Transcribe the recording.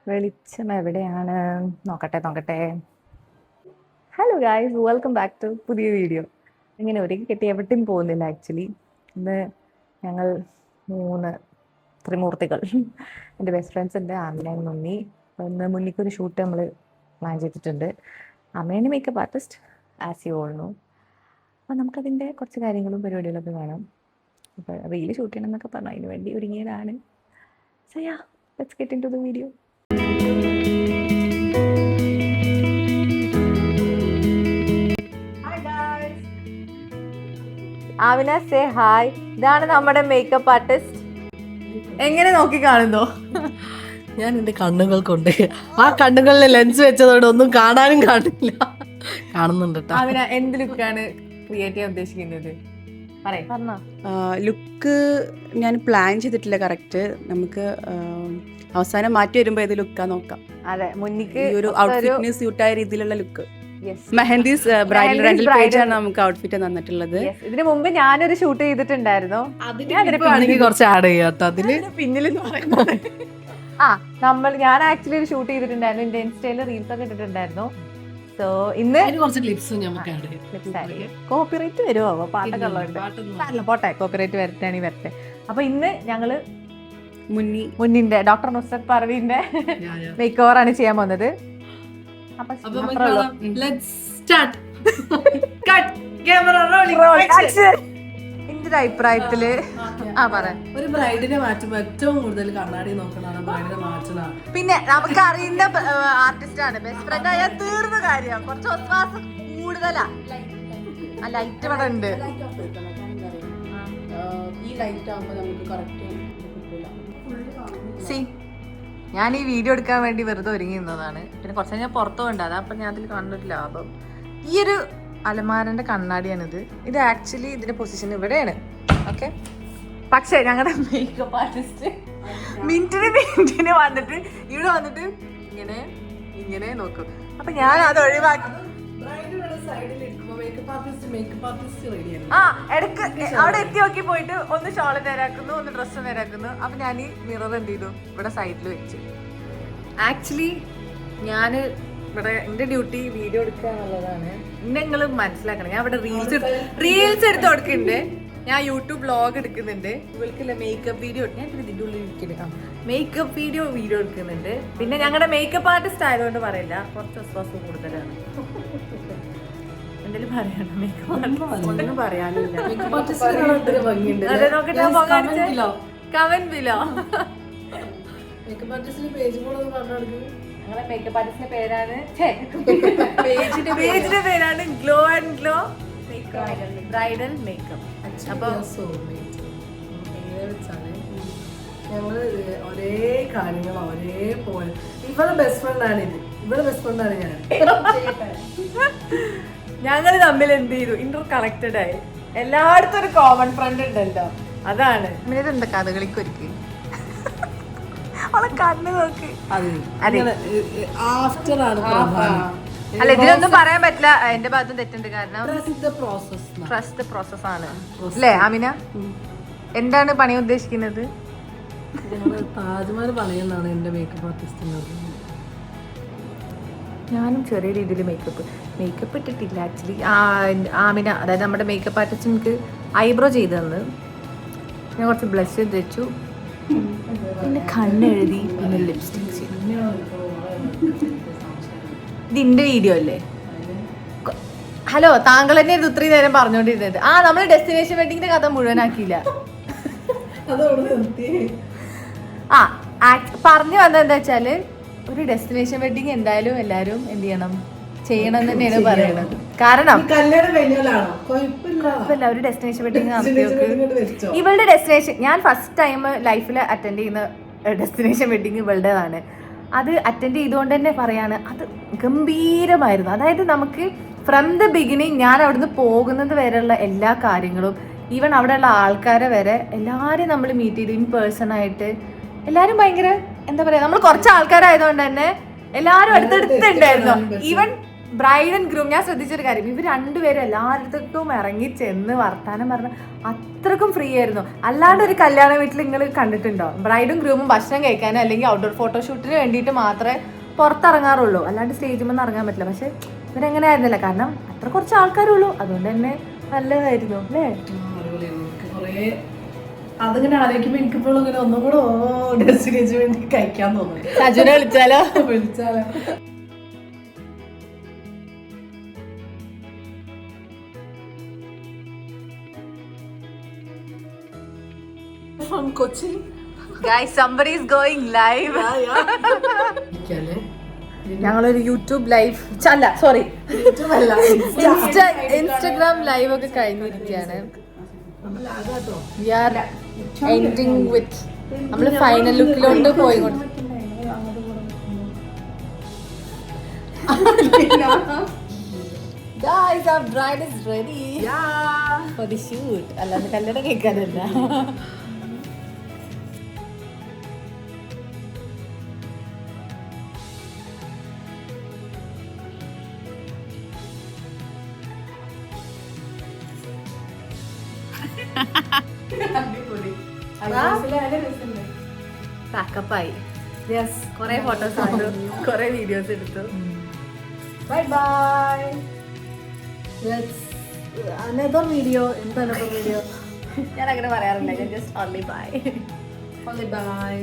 വെളിച്ചം എവിടെയാണ്? നോക്കട്ടെ. Hello guys, welcome back to പുതിയ വീഡിയോ. ഇങ്ങനെ ഒരുക്കി കെട്ടി എവിടെയും പോകുന്നില്ല. ആക്ച്വലി ഇന്ന് ഞങ്ങൾ 3 ത്രിമൂർത്തികൾ, എൻ്റെ ബെസ്റ്റ് ഫ്രണ്ട്സ് ഉണ്ട്, ആമിന മുന്നി. ഇന്ന് മുന്നിക്കൊരു ഷൂട്ട് നമ്മൾ പ്ലാൻ ചെയ്തിട്ടുണ്ട്. അമ്മേനെ makeup artist as you all no. അപ്പോൾ നമുക്കതിൻ്റെ കുറച്ച് കാര്യങ്ങളും പരിപാടികളൊക്കെ കാണാം. അപ്പോൾ റീല് ഷൂട്ട് ചെയ്യണം എന്നൊക്കെ പറഞ്ഞു, അതിന് വേണ്ടി ഒരുങ്ങിയതാണ്. So ya, let's get into the video. Amina say hi. ഇതാണ് നമ്മുടെ മേക്കപ്പ് ആർട്ടിസ്റ്റ്. എങ്ങനെ നോക്കി കാണുന്നോ? ഞാൻ എന്റെ കണ്ണുകൾ കൊണ്ട് ആ കണ്ണുകളിലെ ലെൻസ് വെച്ചതോടെ ഒന്നും കാണാനും കാണില്ല. കാണുന്നുണ്ട്. ആമിന എന്ത് ലുക്കാണ് ക്രിയേറ്റ് ചെയ്യാൻ ഉദ്ദേശിക്കുന്നത്? ലുക്ക് ഞാൻ പ്ലാൻ ചെയ്തിട്ടില്ല കറക്റ്റ്. നമുക്ക് അവസാനം മാറ്റി വരുമ്പോ ഏത് ലുക്കാ നോക്കാം. അതെ, മുന്നിക്ക് ഈ ഒരു ഔട്ട്ഫിറ്റിന് സ്യൂട്ടായ രീതിയിലുള്ള ലുക്ക്. മെഹന്ദീസ് ബ്രൈഡൽ റെന്റൽ പേജാണ് നമുക്ക് ഔട്ട്ഫിറ്റ് തന്നിട്ടുള്ളത്. ഇതിനു മുമ്പ് ഞാനൊരു ഷൂട്ട് ചെയ്തിട്ടുണ്ടായിരുന്നു. കുറച്ച് ആഡ് ചെയ്യാത്ത അതില് പിന്നിൽ ഞാൻ ആക്ച്വലി ഒരു ഷൂട്ട് ചെയ്തിട്ടുണ്ടായിരുന്നു. എന്റെ ഇൻസ്റ്റയില് റീൽസ് ഒക്കെ ഇട്ടിട്ടുണ്ടായിരുന്നു. സോ ഇന്ന് കുറച്ച് ക്ലിപ്സും നമുക്ക് ആഡ് ചെയ്യാം. കോപ്പിറൈറ്റ് വരുമോ? പാട്ടൊക്കെ ഉള്ളതുണ്ട്. പോട്ടെ, കോപ്പിറൈറ്റ് വരട്ടെ. അപ്പൊ ഇന്ന് ഞങ്ങള് മുന്നിന്റെ ഡോക്ടർ നുസ്രത്ത് പർവീന്റെ മേക്ക് ഓവർ ആണ് ചെയ്യാൻ പോകുന്നത്. എന്റെ അഭിപ്രായത്തില് ഒരു ബ്രൈഡിനെ മാറ്റുമ്പോ ഏറ്റവും കൂടുതൽ കണ്ണാടി നോക്കണതാണ് ബ്രൈഡിനെ മാറ്റണം. പിന്നെ നമുക്ക് അറിയുന്ന ആർട്ടിസ്റ്റ് ആണ്, ബെസ്റ്റ് ഫ്രണ്ട് ആയാൽ തീർന്ന കാര്യം. കുറച്ച് വിശ്വാസം കൂടുതലാ. ലൈറ്റ് ഇവിടെ ഉണ്ട്. ഈ ലൈറ്റ് ആകുമ്പോ നമുക്ക് കറക്റ്റ് സി, ഞാൻ ഈ വീഡിയോ എടുക്കാൻ വേണ്ടി വെറുതെ ഒരുങ്ങി നിന്നതാണ്. പിന്നെ കുറച്ച് ഞാൻ പുറത്തു പോകണ്ട, അതാ അപ്പം ഞാൻ അതിൽ കാണുന്നൊരു ലാഭം. ഈ ഒരു അലമാരന്റെ കണ്ണാടിയാണിത്. ഇത് ആക്ച്വലി ഇതിന്റെ പൊസിഷൻ ഇവിടെയാണ്. ഓക്കെ, പക്ഷെ ഞങ്ങളുടെ മേക്കപ്പ് ആർട്ടിസ്റ്റ് മിനിറ്റിന് വന്നിട്ട് ഇവിടെ വന്നിട്ട് ഇങ്ങനെ നോക്കും. അപ്പൊ ഞാൻ അത് ഒഴിവാക്കി. ഇടക്ക് അവിടെ എത്തി നോക്കി പോയിട്ട് ഒന്ന് ഷോള് നേരാക്കുന്നു, ഒന്ന് ഡ്രസ്സ് നേരാക്കുന്നു. അപ്പൊ ഞാൻ ഈ മിറർ എന്ത് ചെയ്തു ഇവിടെ സൈഡിൽ വെച്ചു. ആക്ച്വലി ഞാൻ ഇവിടെ എന്റെ ഡ്യൂട്ടി വീഡിയോ എടുക്കുക എന്നുള്ളതാണ്. നിങ്ങൾ മനസ്സിലാക്കണം. ഞാൻ ഇവിടെ റീൽസ് എടുത്ത് കൊടുക്കുന്നുണ്ട്, ഞാൻ യൂട്യൂബ് വ്ലോഗ് എടുക്കുന്നുണ്ട്, ഇവൾക്കില്ല മേക്കപ്പ് വീഡിയോ. ഞാൻ ഇതിന്റെ ഉള്ളിൽ ഇരിക്കുന്നത് മേക്കപ്പ് വീഡിയോ എടുക്കുന്നുണ്ട്. പിന്നെ ഞങ്ങളുടെ മേക്കപ്പ് ആർട്ടിസ്റ്റ് ആയതുകൊണ്ട് പറയില്ല, കുറച്ച് വിശ്വാസം കൂടുതലാണ്. എന്തെങ്കിലും പറയാനോ? മേക്കപ്പ് പറയാനില്ല. Comment below. ഞങ്ങളെ മേക്കപ്പ് ആർട്ടിസ്റ്റിന്റെ പേരാണ് glow and glow bridal makeup. അപ്പൊ ഞങ്ങള് ഒരേ കാര്യങ്ങൾ ഒരേപോലെ. ഇവളുടെ ബെസ്റ്റ് ഫ്രണ്ടാണ് ഇത്, ഇവളുടെ ബെസ്റ്റ് ഫ്രണ്ടാണ് ഞാൻ. ഞങ്ങൾ തമ്മിൽ എന്ത് ചെയ്തു? ഇന്റർ കണക്റ്റഡ് ആയി. എല്ലായിടത്തും ഒരു കോമൺ ഫ്രണ്ട് ഉണ്ടല്ലോ, അതാണ്. ഇവരെന്താ കഥകളിക്ക് ഒരുക്കി അവളെ കണ്ണ് നോക്ക്. അല്ല, ഇതിലൊന്നും പറയാൻ പറ്റില്ല. എന്റെ ഭാഗത്തും തെറ്റുണ്ട്. കാരണം ട്രസ്റ്റ് ദ പ്രോസസ് ആണ് അല്ലേ ആമിന? എന്താണ് പണി ഉദ്ദേശിക്കുന്നത്? താജ്മഹൽ പണിയെന്നാണ് എന്റെ മേക്കപ്പ് ആർട്ടിസ്റ്റ്. ഞാനും ചെറിയ രീതിയിൽ മേക്കപ്പ് ഇട്ടിട്ടില്ല ആക്ച്വലി. ആമിന, അതായത് നമ്മുടെ മേക്കപ്പ് ആർട്ടിസ്റ്റ്, എനിക്ക് ഐബ്രോ ചെയ്ത് തന്ന്. ഞാൻ കുറച്ച് ബ്ലഷ് വെച്ചു, പിന്നെ കണ്ണെഴുതി, പിന്നെ ലിപ്സ്റ്റിക് ചെയ്തു. ഇതിന്റെ വീഡിയോ അല്ലേ? ഹലോ, താങ്കൾ തന്നെ ഇത് ഇത്രയും നേരം പറഞ്ഞോണ്ടിരുന്നത്. നമ്മൾ ഡെസ്റ്റിനേഷൻ വെഡിങ്ങിന്റെ കഥ മുഴുവനാക്കിയില്ല. പറഞ്ഞു വന്നത് എന്താ വെച്ചാല്, ഒരു ഡെസ്റ്റിനേഷൻ വെഡിങ് എന്തായാലും എല്ലാരും എന്ത് ചെയ്യണം എന്ന് തന്നെയാണ് പറയുന്നത്. കാരണം കുഴപ്പമില്ല, ഒരു ഡെസ്റ്റിനേഷൻ വെഡിങ് നടത്തി. ഇവളുടെ ഡെസ്റ്റിനേഷൻ, ഞാൻ ഫസ്റ്റ് ടൈം ലൈഫിൽ അറ്റൻഡ് ചെയ്യുന്ന ഡെസ്റ്റിനേഷൻ വെഡിങ് ഇവളുടേതാണ്. അത് അറ്റൻഡ് ചെയ്തുകൊണ്ട് തന്നെ പറയാണ്, അത് ഗംഭീരമായിരുന്നു. അതായത് നമുക്ക് ഫ്രം ദ ബിഗിനിങ്, ഞാൻ അവിടുന്ന് പോകുന്നത് വരെയുള്ള എല്ലാ കാര്യങ്ങളും, ഈവൻ അവിടെയുള്ള ആൾക്കാരെ വരെ എല്ലാവരും നമ്മൾ മീറ്റ് ചെയ്തു ഇൻ പേഴ്സൺ ആയിട്ട്. എല്ലാവരും ഭയങ്കര എന്താ പറയാ, നമ്മൾ കുറച്ച് ആൾക്കാരായതുകൊണ്ട് തന്നെ എല്ലാവരും അടുത്തടുത്തുണ്ടായിരുന്നു. ഈവൻ ബ്രൈഡ് ആൻഡ് ഗ്രൂം ഞാൻ ശ്രദ്ധിച്ചൊരു കാര്യം, ഇവർ രണ്ടുപേരും എല്ലായിടത്തും ഇറങ്ങി ചെന്ന് വർത്താനം പറഞ്ഞ് അത്രക്കും ഫ്രീ ആയിരുന്നു. അല്ലാണ്ട് ഒരു കല്യാണ വീട്ടിൽ നിങ്ങൾ കണ്ടിട്ടുണ്ടോ ബ്രൈഡും ഗ്രൂമും ഭക്ഷണം കഴിക്കാനോ അല്ലെങ്കിൽ ഔട്ട്ഡോർ ഫോട്ടോഷൂട്ടിന് വേണ്ടിയിട്ട് മാത്രമേ പുറത്തിറങ്ങാറുള്ളൂ, അല്ലാണ്ട് സ്റ്റേജിൽ നിന്ന് ഇറങ്ങാൻ പറ്റില്ല. പക്ഷെ ഇവരെങ്ങനെ ആയിരുന്നില്ല, കാരണം അത്ര കുറച്ച് ആൾക്കാരുള്ളൂ, അതുകൊണ്ട് തന്നെ നല്ലതായിരുന്നു അല്ലേ. കുറേ അതിങ്ങനെ ആലോചിക്കുമ്പോൾ എനിക്കിപ്പോഴും ഇങ്ങനെ ഒന്നും കൂടെ ഡെസ്റ്റിനേഷൻ വേണ്ടി കഴിക്കാൻ തോന്നുന്നു. സജുനെ വിളിച്ചാലോ? വിളിച്ചാലോ? From Kochi. Guys, somebody is going live. ഇരിക്കാല്ലേ? ഞങ്ങളൊരു യൂട്യൂബ് ലൈവ് അല്ല സോറി YouTube അല്ല, ഇൻസ്റ്റഗ്രാം ലൈവ് ഒക്കെ കഴിഞ്ഞിരിക്കുകയാണ്. അതാട്ടോ. വി ആർ എൻഡിങ് വിത്ത് നമ്മൾ ഫൈനൽ ലുക്കിലോട്ട് പോയിക്കൊണ്ട്. Guys, our bride is ready for the shoot. അല്ലാതെ കല്യാണം കേൾക്കാനല്ല. പാക്കപ്പായി. Yes. കുറെ ഫോട്ടോസ് എടുത്തു, കുറെ വീഡിയോസ് എടുത്തു. Bye bye. Let's another video. എന്താണ് video? ഞാൻ അങ്ങനെ പറയാറില്ല, just only bye. Only bye.